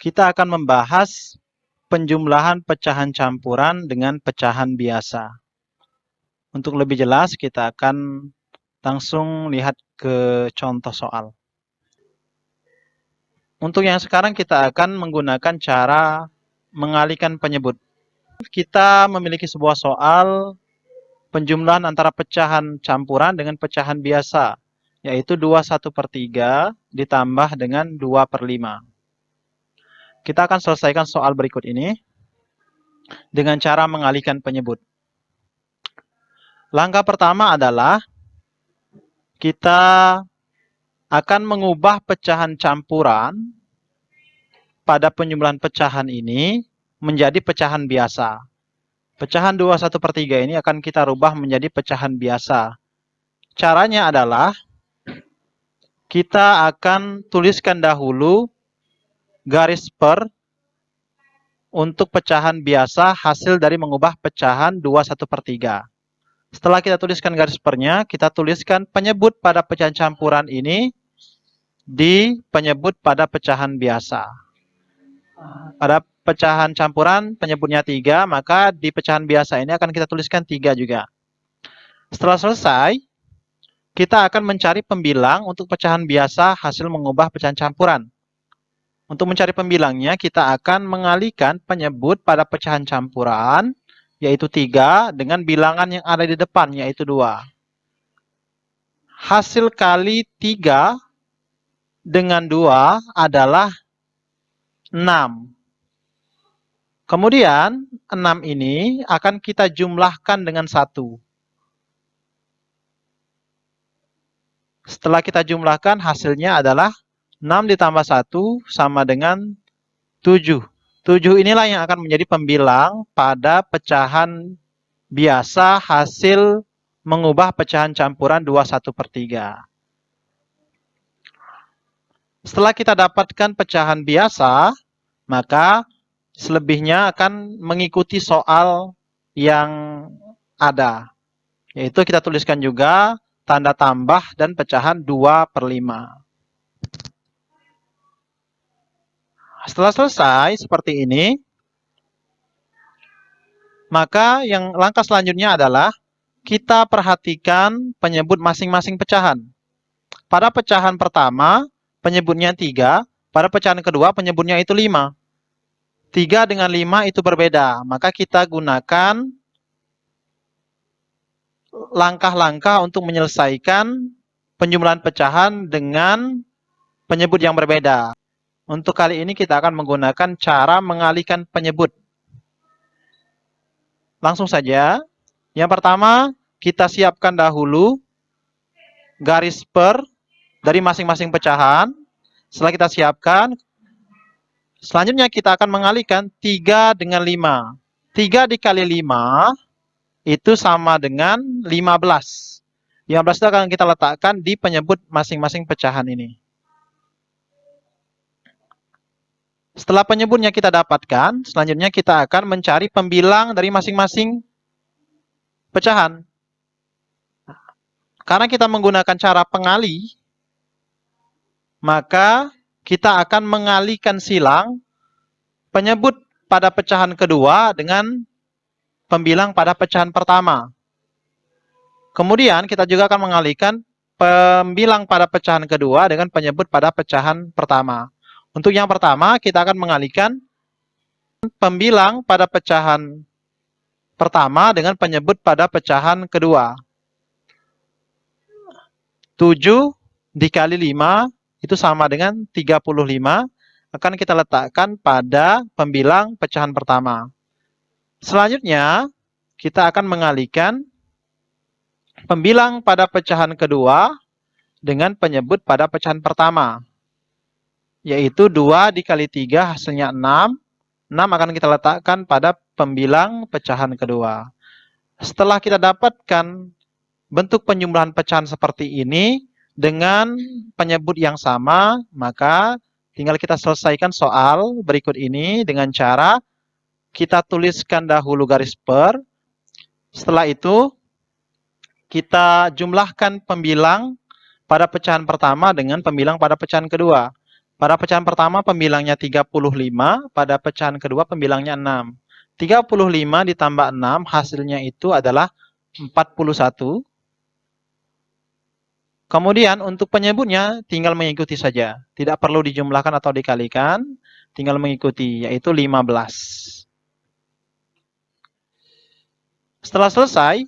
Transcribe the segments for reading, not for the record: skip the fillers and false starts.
kita akan membahas penjumlahan pecahan campuran dengan pecahan biasa. Untuk lebih jelas, kita akan langsung lihat ke contoh soal. Untuk yang sekarang kita akan menggunakan cara mengalihkan penyebut. Kita memiliki sebuah soal penjumlahan antara pecahan campuran dengan pecahan biasa, yaitu 21/3 ditambah dengan 2/5. Kita akan selesaikan soal berikut ini dengan cara mengalihkan penyebut. Langkah pertama adalah kita akan mengubah pecahan campuran pada penjumlahan pecahan ini menjadi pecahan biasa. Pecahan 21/3 ini akan kita rubah menjadi pecahan biasa. Caranya adalah kita akan tuliskan dahulu garis per untuk pecahan biasa hasil dari mengubah pecahan 21/3. Setelah kita tuliskan garis pernya, kita tuliskan penyebut pada pecahan campuran ini di penyebut pada pecahan biasa. Pada pecahan campuran penyebutnya 3, maka di pecahan biasa ini akan kita tuliskan 3 juga. Setelah selesai, kita akan mencari pembilang untuk pecahan biasa hasil mengubah pecahan campuran. Untuk mencari pembilangnya, kita akan mengalihkan penyebut pada pecahan campuran, yaitu 3, dengan bilangan yang ada di depan, yaitu 2. Hasil kali 3 dengan 2 adalah 6. Kemudian, 6 ini akan kita jumlahkan dengan 1. Setelah kita jumlahkan, hasilnya adalah 6 ditambah 1 sama dengan 7. 7 inilah yang akan menjadi pembilang pada pecahan biasa hasil mengubah pecahan campuran 21/3. Setelah kita dapatkan pecahan biasa, maka selebihnya akan mengikuti soal yang ada. Yaitu kita tuliskan juga tanda tambah dan pecahan 2/5. Setelah selesai seperti ini, maka yang langkah selanjutnya adalah kita perhatikan penyebut masing-masing pecahan. Pada pecahan pertama, penyebutnya 3. Pada pecahan kedua, penyebutnya itu 5. 3 dengan 5 itu berbeda. Maka kita gunakan langkah-langkah untuk menyelesaikan penjumlahan pecahan dengan penyebut yang berbeda. Untuk kali ini kita akan menggunakan cara mengalihkan penyebut. Langsung saja. Yang pertama, kita siapkan dahulu garis per dari masing-masing pecahan. Setelah kita siapkan, selanjutnya kita akan mengalihkan 3 dengan 5. 3 dikali 5 itu sama dengan 15. 15 itu akan kita letakkan di penyebut masing-masing pecahan ini. Setelah penyebutnya kita dapatkan, selanjutnya kita akan mencari pembilang dari masing-masing pecahan. Karena kita menggunakan cara pengali, maka kita akan mengalihkan silang penyebut pada pecahan kedua dengan pembilang pada pecahan pertama. Kemudian kita juga akan mengalihkan pembilang pada pecahan kedua dengan penyebut pada pecahan pertama. Untuk yang pertama, kita akan mengalihkan pembilang pada pecahan pertama dengan penyebut pada pecahan kedua. 7 dikali 5 itu sama dengan 35. Akan kita letakkan pada pembilang pecahan pertama. Selanjutnya, kita akan mengalihkan pembilang pada pecahan kedua dengan penyebut pada pecahan pertama. Yaitu 2 dikali 3 hasilnya 6. 6 akan kita letakkan pada pembilang pecahan kedua. Setelah kita dapatkan bentuk penjumlahan pecahan seperti ini dengan penyebut yang sama, maka tinggal kita selesaikan soal berikut ini dengan cara kita tuliskan dahulu garis per. Setelah itu, kita jumlahkan pembilang pada pecahan pertama dengan pembilang pada pecahan kedua. Pada pecahan pertama pembilangnya 35, pada pecahan kedua pembilangnya 6. 35 ditambah 6 hasilnya itu adalah 41. Kemudian untuk penyebutnya tinggal mengikuti saja. Tidak perlu dijumlahkan atau dikalikan, tinggal mengikuti, yaitu 15. Setelah selesai,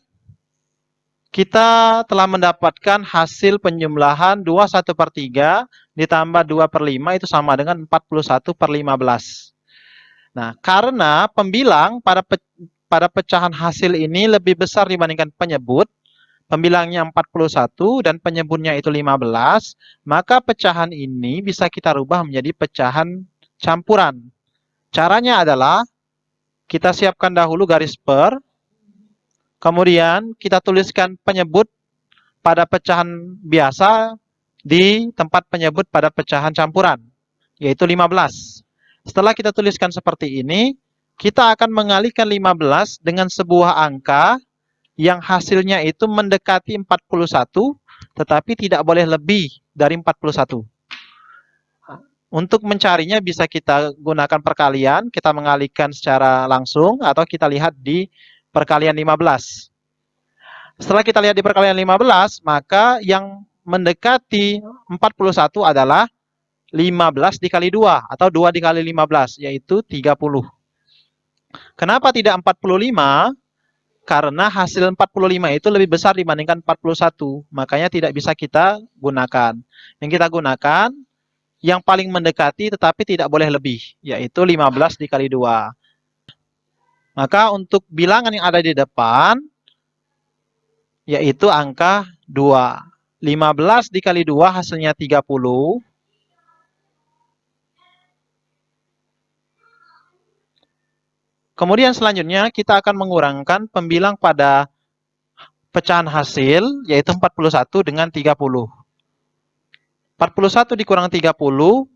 kita telah mendapatkan hasil penjumlahan 21/3 ditambah 2/5 itu sama dengan 41/15. Nah, karena pembilang pada pecahan hasil ini lebih besar dibandingkan penyebut, pembilangnya 41 dan penyebutnya itu 15, maka pecahan ini bisa kita rubah menjadi pecahan campuran. Caranya adalah kita siapkan dahulu garis per, kemudian kita tuliskan penyebut pada pecahan biasa di tempat penyebut pada pecahan campuran, yaitu 15. Setelah kita tuliskan seperti ini, kita akan mengalihkan 15 dengan sebuah angka yang hasilnya itu mendekati 41, tetapi tidak boleh lebih dari 41. Untuk mencarinya bisa kita gunakan perkalian, kita mengalihkan secara langsung, atau kita lihat di perkalian 15. Setelah kita lihat di perkalian 15, maka yang mendekati 41 adalah 15 dikali 2, atau 2 dikali 15, yaitu 30. Kenapa tidak 45? Karena hasil 45 itu lebih besar dibandingkan 41, makanya tidak bisa kita gunakan. Yang kita gunakan, yang paling mendekati tetapi tidak boleh lebih, yaitu 15 dikali 2. Maka untuk bilangan yang ada di depan, yaitu angka 2. 15 dikali 2 hasilnya 30. Kemudian selanjutnya kita akan mengurangkan pembilang pada pecahan hasil, yaitu 41 dengan 30. 41 dikurang 30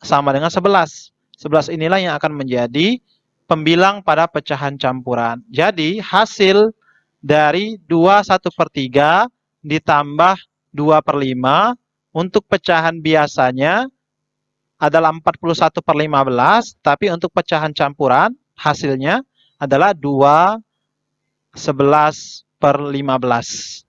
sama dengan 11. 11 inilah yang akan menjadi pembilang pada pecahan campuran. Jadi hasil dari 21/3 ditambah 2/5 untuk pecahan biasanya adalah 41/15, tapi untuk pecahan campuran hasilnya adalah 2/11/15.